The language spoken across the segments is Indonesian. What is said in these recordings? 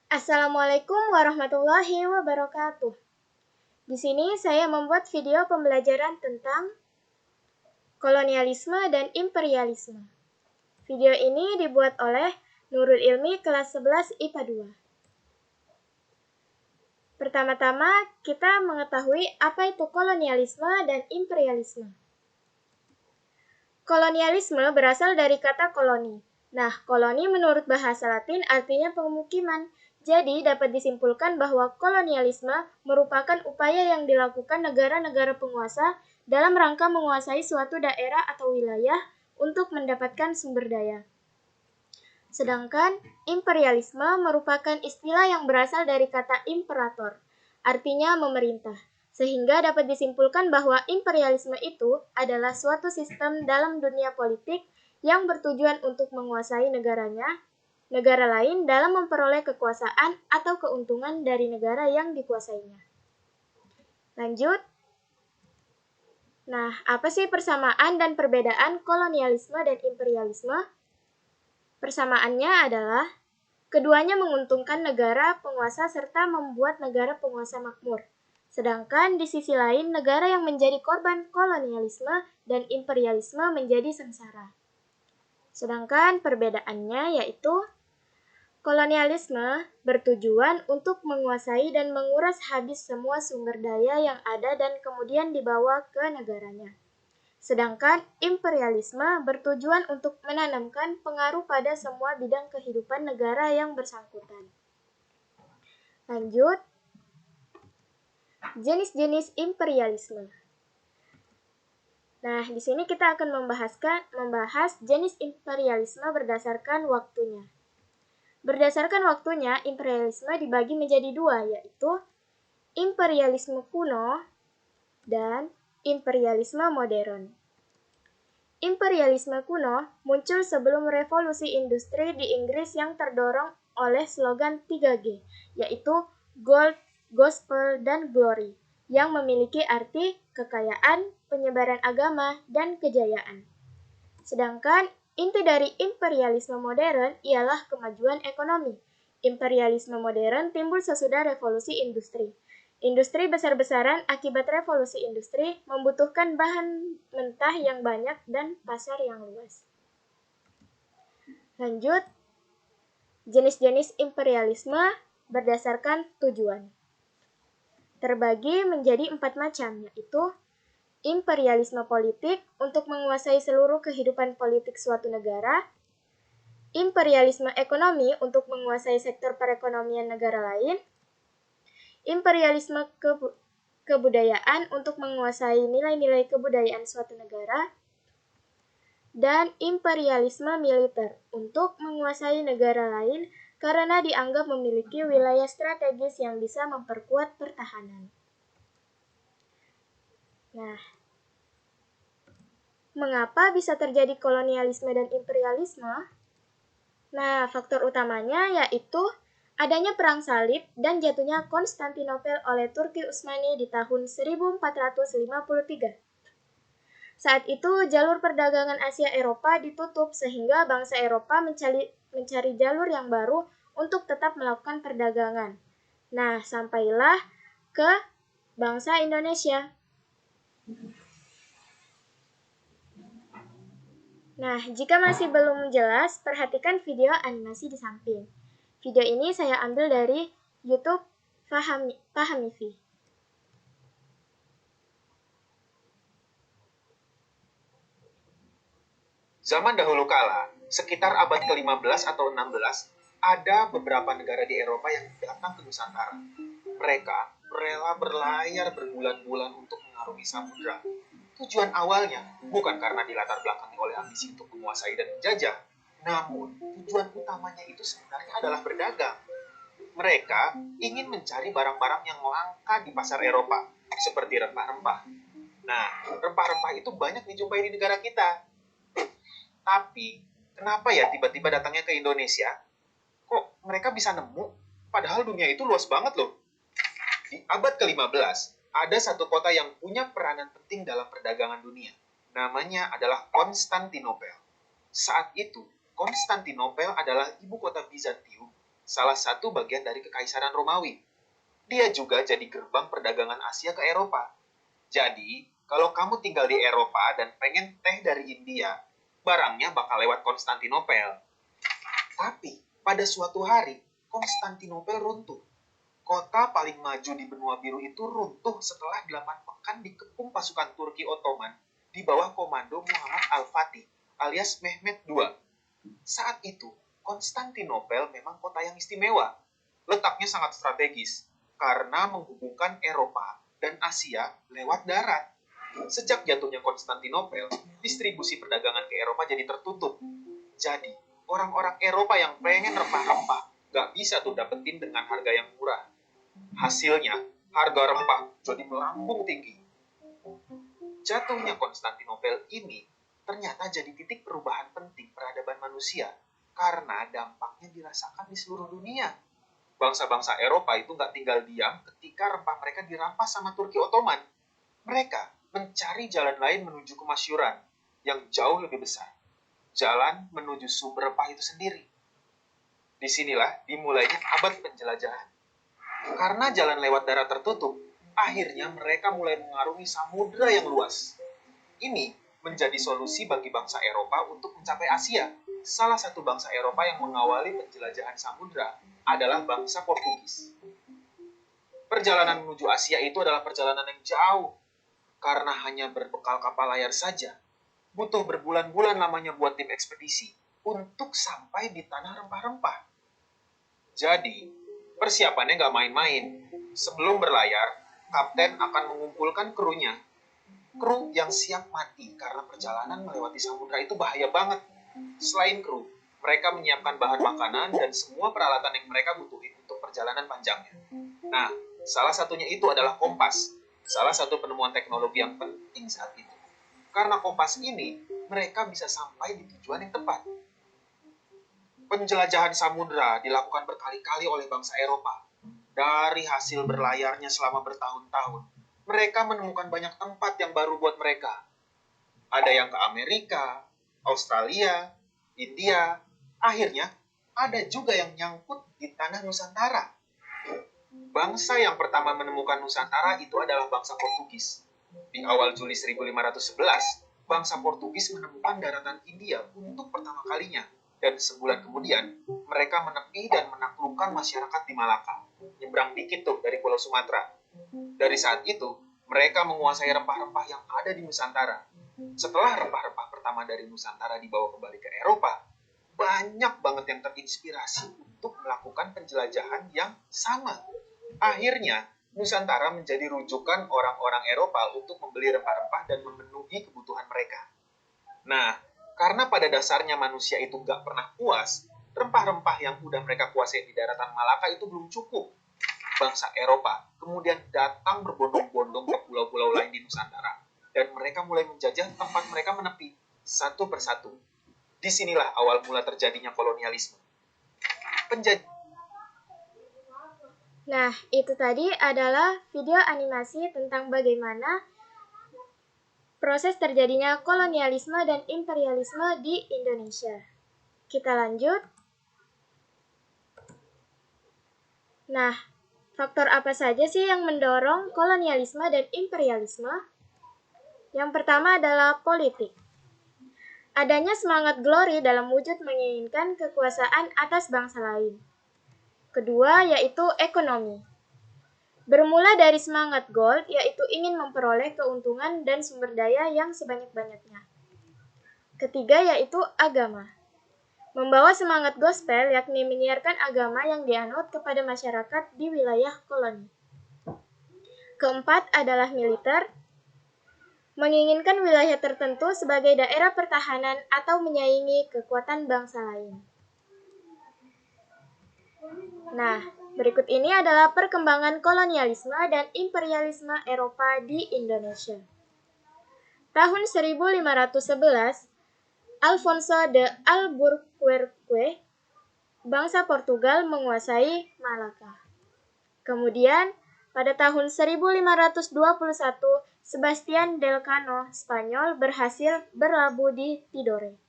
Assalamualaikum warahmatullahi wabarakatuh. Di sini saya membuat video pembelajaran tentang kolonialisme dan imperialisme. Video ini dibuat oleh Nurul Ilmi kelas 11 IPA 2. Pertama-tama, kita mengetahui apa itu kolonialisme dan imperialisme. Kolonialisme berasal dari kata koloni. Nah, koloni menurut bahasa Latin artinya pemukiman. Jadi, dapat disimpulkan bahwa kolonialisme merupakan upaya yang dilakukan negara-negara penguasa dalam rangka menguasai suatu daerah atau wilayah untuk mendapatkan sumber daya. Sedangkan imperialisme merupakan istilah yang berasal dari kata imperator, artinya memerintah. Sehingga dapat disimpulkan bahwa imperialisme itu adalah suatu sistem dalam dunia politik yang bertujuan untuk menguasai negara lain dalam memperoleh kekuasaan atau keuntungan dari negara yang dikuasainya. Lanjut. Nah, apa sih persamaan dan perbedaan kolonialisme dan imperialisme? Persamaannya adalah keduanya menguntungkan negara penguasa serta membuat negara penguasa makmur. Sedangkan di sisi lain, negara yang menjadi korban kolonialisme dan imperialisme menjadi sengsara. Sedangkan perbedaannya yaitu kolonialisme bertujuan untuk menguasai dan menguras habis semua sumber daya yang ada dan kemudian dibawa ke negaranya. Sedangkan imperialisme bertujuan untuk menanamkan pengaruh pada semua bidang kehidupan negara yang bersangkutan. Lanjut. Jenis-jenis imperialisme. Nah, di sini kita akan membahas jenis imperialisme berdasarkan waktunya. Berdasarkan waktunya, imperialisme dibagi menjadi dua, yaitu imperialisme kuno dan imperialisme modern. Imperialisme kuno muncul sebelum revolusi industri di Inggris yang terdorong oleh slogan 3G, yaitu Gold, Gospel, dan Glory, yang memiliki arti kekayaan, penyebaran agama, dan kejayaan. Sedangkan inti dari imperialisme modern ialah kemajuan ekonomi. Imperialisme modern timbul sesudah revolusi industri. Industri besar-besaran akibat revolusi industri membutuhkan bahan mentah yang banyak dan pasar yang luas. Lanjut, jenis-jenis imperialisme berdasarkan tujuan. Terbagi menjadi 4 macam, yaitu imperialisme politik untuk menguasai seluruh kehidupan politik suatu negara, imperialisme ekonomi untuk menguasai sektor perekonomian negara lain, imperialisme kebudayaan untuk menguasai nilai-nilai kebudayaan suatu negara, dan imperialisme militer untuk menguasai negara lain karena dianggap memiliki wilayah strategis yang bisa memperkuat pertahanan. Nah, mengapa bisa terjadi kolonialisme dan imperialisme? Nah, faktor utamanya yaitu adanya perang salib dan jatuhnya Konstantinopel oleh Turki Utsmani di tahun 1453. Saat itu, jalur perdagangan Asia Eropa ditutup sehingga bangsa Eropa mencari jalur yang baru untuk tetap melakukan perdagangan. Nah, sampailah ke bangsa Indonesia. Nah, jika masih belum jelas, perhatikan video animasi di samping. Video ini saya ambil dari YouTube Pahamivi. Zaman dahulu kala, sekitar abad ke-15 atau 16, ada beberapa negara di Eropa yang datang ke Nusantara. Mereka rela berlayar berbulan-bulan untuk mengarungi samudra. Tujuan awalnya bukan karena dilatar belakangi oleh ambisi untuk menguasai dan menjajah, namun tujuan utamanya itu sebenarnya adalah berdagang. Mereka ingin mencari barang-barang yang langka di pasar Eropa, seperti rempah-rempah. Nah, rempah-rempah itu banyak dijumpai di negara kita. Tapi, kenapa ya tiba-tiba datangnya ke Indonesia? Kok mereka bisa nemu? Padahal dunia itu luas banget loh. Di abad ke-15, ada satu kota yang punya peranan penting dalam perdagangan dunia. Namanya adalah Konstantinopel. Saat itu, Konstantinopel adalah ibu kota Bizantium salah satu bagian dari Kekaisaran Romawi. Dia juga jadi gerbang perdagangan Asia ke Eropa. Jadi, kalau kamu tinggal di Eropa dan pengen teh dari India, barangnya bakal lewat Konstantinopel. Tapi, pada suatu hari, Konstantinopel runtuh. Kota paling maju di benua biru itu runtuh setelah 8 pekan dikepung pasukan Turki Ottoman di bawah komando Muhammad Al-Fatih alias Mehmed II. Saat itu, Konstantinopel memang kota yang istimewa. Letaknya sangat strategis karena menghubungkan Eropa dan Asia lewat darat. Sejak jatuhnya Konstantinopel, distribusi perdagangan ke Eropa jadi tertutup. Jadi, orang-orang Eropa yang pengen rempah-rempah gak bisa tuh dapetin dengan harga yang murah. Hasilnya, harga rempah jadi melambung tinggi. Jatuhnya Konstantinopel ini ternyata jadi titik perubahan penting peradaban manusia karena dampaknya dirasakan di seluruh dunia. Bangsa-bangsa Eropa itu nggak tinggal diam ketika rempah mereka dirampas sama Turki Ottoman. Mereka mencari jalan lain menuju kemasyuran yang jauh lebih besar. Jalan menuju sumber rempah itu sendiri. Disinilah dimulainya abad penjelajahan. Karena jalan lewat darat tertutup, akhirnya mereka mulai mengarungi samudera yang luas. Ini menjadi solusi bagi bangsa Eropa untuk mencapai Asia. Salah satu bangsa Eropa yang mengawali penjelajahan samudera adalah bangsa Portugis. Perjalanan menuju Asia itu adalah perjalanan yang jauh. Karena hanya berbekal kapal layar saja, butuh berbulan-bulan lamanya buat tim ekspedisi untuk sampai di tanah rempah-rempah. Jadi, persiapannya nggak main-main. Sebelum berlayar, kapten akan mengumpulkan krunya. Kru yang siap mati karena perjalanan melewati samudera itu bahaya banget. Selain kru, mereka menyiapkan bahan makanan dan semua peralatan yang mereka butuhin untuk perjalanan panjangnya. Nah, salah satunya itu adalah kompas, salah satu penemuan teknologi yang penting saat itu. Karena kompas ini, mereka bisa sampai di tujuan yang tepat. Penjelajahan samudera dilakukan berkali-kali oleh bangsa Eropa. Dari hasil berlayarnya selama bertahun-tahun, mereka menemukan banyak tempat yang baru buat mereka. Ada yang ke Amerika, Australia, India. Akhirnya, ada juga yang nyangkut di tanah Nusantara. Bangsa yang pertama menemukan Nusantara itu adalah bangsa Portugis. Di awal Juli 1511, bangsa Portugis menemukan daratan India untuk pertama kalinya. Dan sebulan kemudian, mereka menepi dan menaklukkan masyarakat di Malaka. Nyebrang dikit tuh dari Pulau Sumatera. Dari saat itu, mereka menguasai rempah-rempah yang ada di Nusantara. Setelah rempah-rempah pertama dari Nusantara dibawa kembali ke Eropa, banyak banget yang terinspirasi untuk melakukan penjelajahan yang sama. Akhirnya, Nusantara menjadi rujukan orang-orang Eropa untuk membeli rempah-rempah dan memenuhi kebutuhan mereka. Nah, karena pada dasarnya manusia itu nggak pernah puas, rempah-rempah yang udah mereka kuasai di daratan Malaka itu belum cukup. Bangsa Eropa kemudian datang berbondong-bondong ke pulau-pulau lain di Nusantara. Dan mereka mulai menjajah tempat mereka menepi, satu persatu. Disinilah awal mula terjadinya kolonialisme. Nah, itu tadi adalah video animasi tentang bagaimana proses terjadinya kolonialisme dan imperialisme di Indonesia. Kita lanjut. Nah, faktor apa saja sih yang mendorong kolonialisme dan imperialisme? Yang pertama adalah politik. Adanya semangat glori dalam wujud menginginkan kekuasaan atas bangsa lain. Kedua, yaitu ekonomi. Bermula dari semangat gold, yaitu ingin memperoleh keuntungan dan sumber daya yang sebanyak-banyaknya. Ketiga, yaitu agama. Membawa semangat gospel, yakni menyiarkan agama yang dianut kepada masyarakat di wilayah koloni. Keempat adalah militer. Menginginkan wilayah tertentu sebagai daerah pertahanan atau menyaingi kekuatan bangsa lain. Nah, berikut ini adalah perkembangan kolonialisme dan imperialisme Eropa di Indonesia. Tahun 1511, Alfonso de Albuquerque, bangsa Portugal menguasai Malaka. Kemudian, pada tahun 1521, Sebastian del Cano, Spanyol, berhasil berlabuh di Tidore.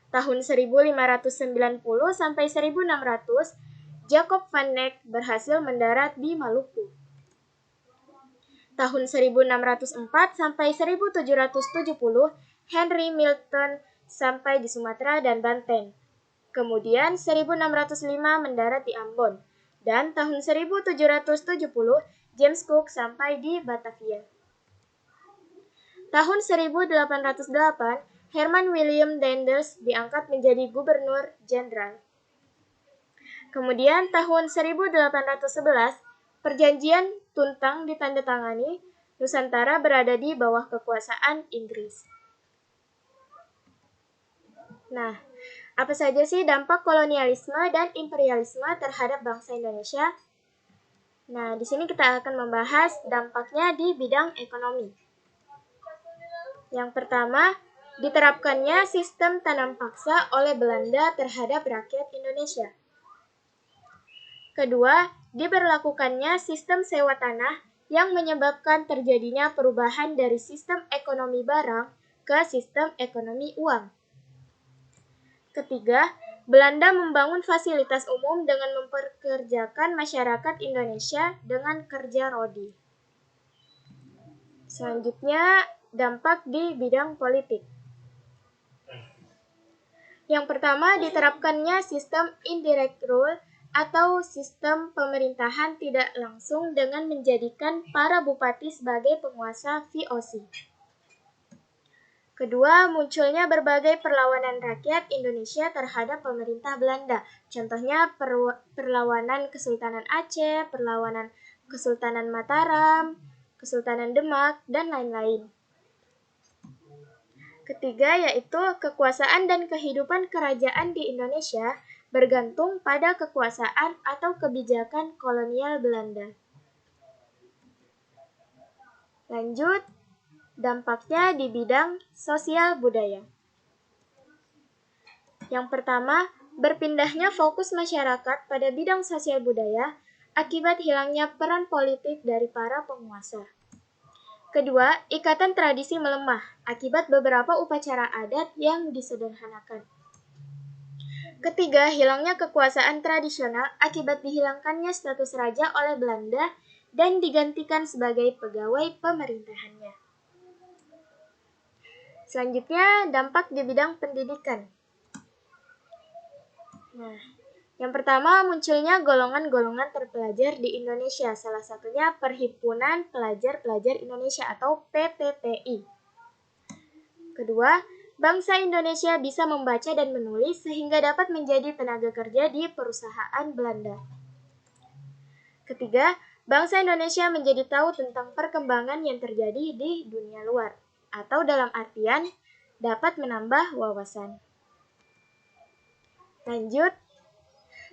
Tahun 1590 sampai 1600, Jacob van Eyck berhasil mendarat di Maluku. Tahun 1604 sampai 1770, Henry Milton sampai di Sumatera dan Banten. Kemudian 1605 mendarat di Ambon. Dan tahun 1770, James Cook sampai di Batavia. Tahun 1808, Herman William Danvers diangkat menjadi gubernur jenderal. Kemudian tahun 1811, Perjanjian Tuntang ditandatangani, Nusantara berada di bawah kekuasaan Inggris. Nah, apa saja sih dampak kolonialisme dan imperialisme terhadap bangsa Indonesia? Nah, di sini kita akan membahas dampaknya di bidang ekonomi. Yang pertama, diterapkannya sistem tanam paksa oleh Belanda terhadap rakyat Indonesia. Kedua, diberlakukannya sistem sewa tanah yang menyebabkan terjadinya perubahan dari sistem ekonomi barang ke sistem ekonomi uang. Ketiga, Belanda membangun fasilitas umum dengan memperkerjakan masyarakat Indonesia dengan kerja rodi. Selanjutnya, dampak di bidang politik. Yang pertama, diterapkannya sistem indirect rule atau sistem pemerintahan tidak langsung dengan menjadikan para bupati sebagai penguasa VOC. Kedua, munculnya berbagai perlawanan rakyat Indonesia terhadap pemerintah Belanda. Contohnya perlawanan Kesultanan Aceh, perlawanan Kesultanan Mataram, Kesultanan Demak, dan lain-lain. Ketiga, yaitu kekuasaan dan kehidupan kerajaan di Indonesia bergantung pada kekuasaan atau kebijakan kolonial Belanda. Lanjut, dampaknya di bidang sosial budaya. Yang pertama, berpindahnya fokus masyarakat pada bidang sosial budaya akibat hilangnya peran politik dari para penguasa. Kedua, ikatan tradisi melemah akibat beberapa upacara adat yang disederhanakan. Ketiga, hilangnya kekuasaan tradisional akibat dihilangkannya status raja oleh Belanda dan digantikan sebagai pegawai pemerintahannya. Selanjutnya, dampak di bidang pendidikan. Nah, yang pertama munculnya golongan-golongan terpelajar di Indonesia, salah satunya Perhimpunan Pelajar-Pelajar Indonesia atau PPPI. Kedua, bangsa Indonesia bisa membaca dan menulis sehingga dapat menjadi tenaga kerja di perusahaan Belanda. Ketiga, bangsa Indonesia menjadi tahu tentang perkembangan yang terjadi di dunia luar, atau dalam artian dapat menambah wawasan. Lanjut,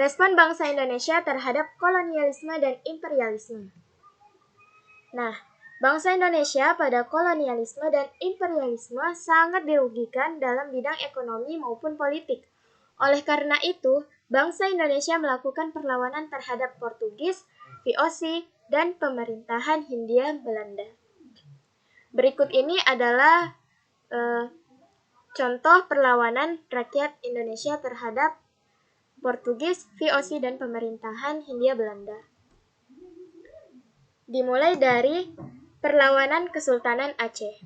respon bangsa Indonesia terhadap kolonialisme dan imperialisme. Nah, bangsa Indonesia pada kolonialisme dan imperialisme sangat dirugikan dalam bidang ekonomi maupun politik. Oleh karena itu, bangsa Indonesia melakukan perlawanan terhadap Portugis, VOC, dan pemerintahan Hindia Belanda. Berikut ini adalah contoh perlawanan rakyat Indonesia terhadap Portugis, VOC, dan pemerintahan Hindia Belanda. Dimulai dari perlawanan Kesultanan Aceh.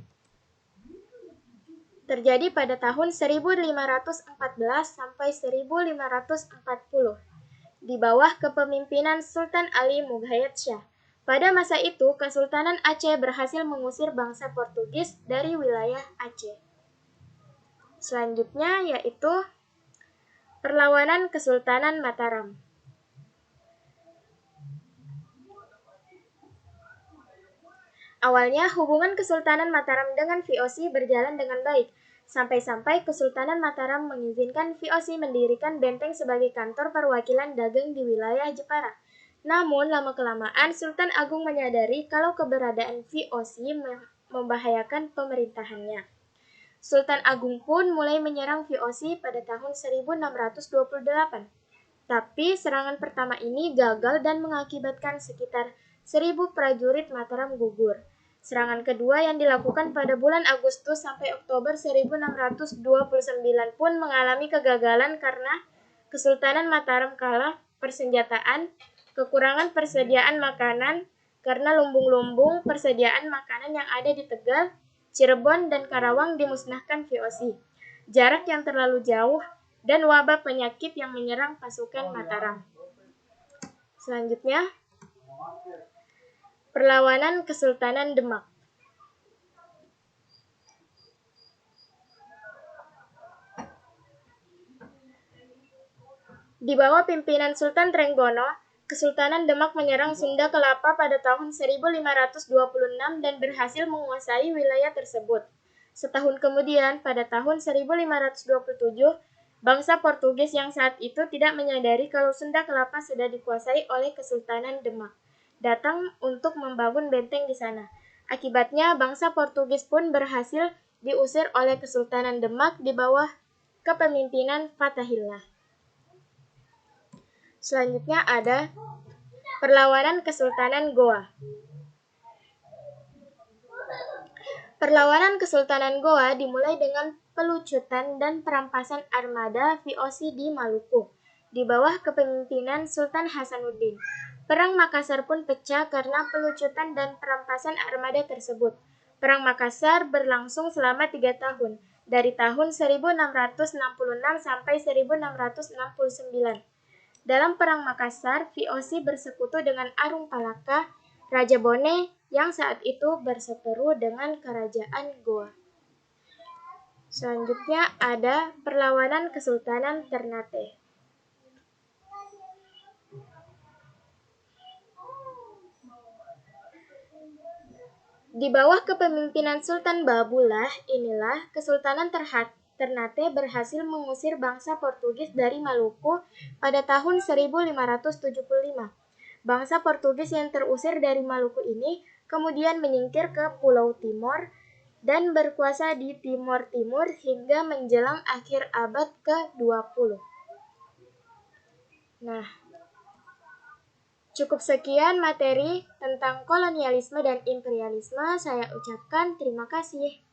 Terjadi pada tahun 1514 sampai 1540 di bawah kepemimpinan Sultan Ali Mughayat Shah. Pada masa itu, Kesultanan Aceh berhasil mengusir bangsa Portugis dari wilayah Aceh. Selanjutnya yaitu perlawanan Kesultanan Mataram. Awalnya, hubungan Kesultanan Mataram dengan VOC berjalan dengan baik, sampai-sampai Kesultanan Mataram mengizinkan VOC mendirikan benteng sebagai kantor perwakilan dagang di wilayah Jepara. Namun, lama-kelamaan Sultan Agung menyadari kalau keberadaan VOC membahayakan pemerintahannya. Sultan Agung pun mulai menyerang VOC pada tahun 1628. Tapi serangan pertama ini gagal dan mengakibatkan sekitar 1.000 prajurit Mataram gugur. Serangan kedua yang dilakukan pada bulan Agustus sampai Oktober 1629 pun mengalami kegagalan karena Kesultanan Mataram kalah persenjataan, kekurangan persediaan makanan karena lumbung-lumbung persediaan makanan yang ada di Tegal, Cirebon, dan Karawang dimusnahkan VOC, jarak yang terlalu jauh, dan wabah penyakit yang menyerang pasukan Mataram. Selanjutnya, perlawanan Kesultanan Demak. Di bawah pimpinan Sultan Trenggono, Kesultanan Demak menyerang Sunda Kelapa pada tahun 1526 dan berhasil menguasai wilayah tersebut. Setahun kemudian, pada tahun 1527, bangsa Portugis yang saat itu tidak menyadari kalau Sunda Kelapa sudah dikuasai oleh Kesultanan Demak, datang untuk membangun benteng di sana. Akibatnya, bangsa Portugis pun berhasil diusir oleh Kesultanan Demak di bawah kepemimpinan Fatahillah. Selanjutnya ada perlawanan Kesultanan Goa. Perlawanan Kesultanan Goa dimulai dengan pelucutan dan perampasan armada VOC di Maluku, di bawah kepemimpinan Sultan Hasanuddin. Perang Makassar pun pecah karena pelucutan dan perampasan armada tersebut. Perang Makassar berlangsung selama 3 tahun, dari tahun 1666 sampai 1669. Dalam Perang Makassar, VOC bersekutu dengan Arung Palaka, Raja Bone yang saat itu berseteru dengan Kerajaan Goa. Selanjutnya ada perlawanan Kesultanan Ternate. Di bawah kepemimpinan Sultan Baabullah, inilah Kesultanan Ternate berhasil mengusir bangsa Portugis dari Maluku pada tahun 1575. Bangsa Portugis yang terusir dari Maluku ini kemudian menyingkir ke Pulau Timor dan berkuasa di Timor Timur hingga menjelang akhir abad ke-20. Nah, cukup sekian materi tentang kolonialisme dan imperialisme. Saya ucapkan terima kasih.